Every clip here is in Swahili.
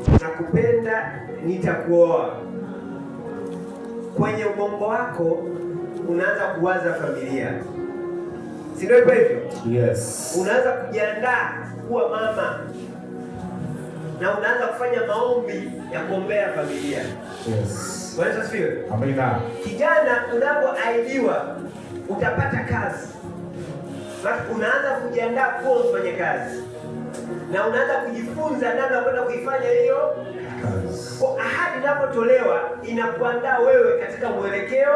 nakupenda, nitakuoa. Kwenye ubongo wako unaanza kuwaza familia, si ndio hivyo? Yes. Unaanza kujiandaa kuwa mama na unaanza kufanya maombi ya kuombea familia. Yes. Bwana asifiwe. Amina. Kijana, unapoahidiwa utapata kazi, basi unaanza kujiandaa kuwa mfanyakazi na unaanza kujifunza namna kwenda kuifanya hiyo kazi. Kwa ahadi inapotolewa inakuandaa wewe katika mwelekeo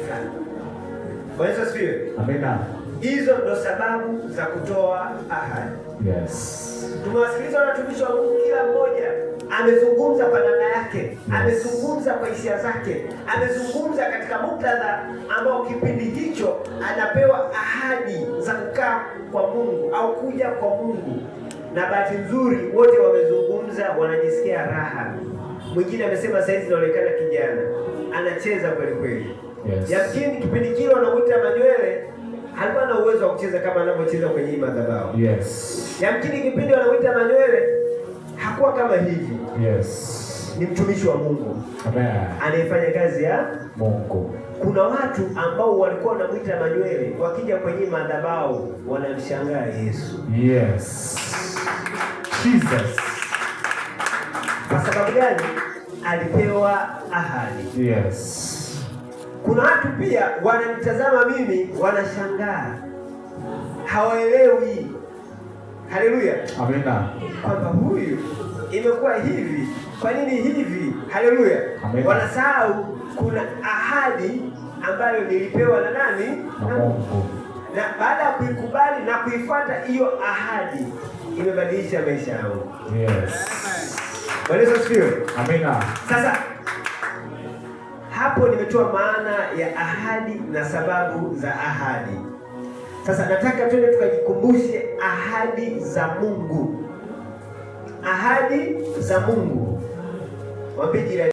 fulani. Bwana asifiwe. Amina. Hizo ndo sababu za kutoa ahadi. Yes. Tumewasikiliza watumishi wa Mungu, kila mmoja amezungumza kwa namna yake, amezungumza kwa hisia zake, amezungumza katika muktadha ambao kipindi hicho anapewa ahadi za kukaa kwa Mungu au kuja kwa Mungu. Na bahati nzuri wote wamezungumza, wanajisikia raha. Mwingine amesema sasa hizi inaonekana kijana anacheza kweli kweli. Yes. Yakini kipindi kile wanamuita Manywele alikuwa na uwezo wa kucheza kama anavyocheza kwenye hii madhabahu. Yes. Yamkini kipindi wanamuita Manywele hakuwa kama hivi. Yes. Ni mtumishi wa Mungu. Amen. Anayefanya kazi ya Mungu. Kuna watu ambao walikuwa wanamuita Manywele, wakija kwenye madhabahu wanamshangaa Yesu. Yes. Jesus. Kwa sababu gani? Alipewa ahadi. Yes. Kuna watu pia wananitazama mimi wanashangaa, hawaelewi. Haleluya. Amina. Kwamba huyu imekuwa hivi, kwa nini hivi? Haleluya. Wanasahau kuna ahadi ambayo nilipewa na nani? Na Mungu. Na baada ya kuikubali na kuifuata hiyo ahadi imebadilisha maisha yangu. Yes. Bwana Yesu asifiwe. Amina. Sasa hapo nimetoa maana ya ahadi na sababu za ahadi. Sasa nataka twende tukajikumbushe ahadi za Mungu. Ahadi za Mungu. Mwambie jirani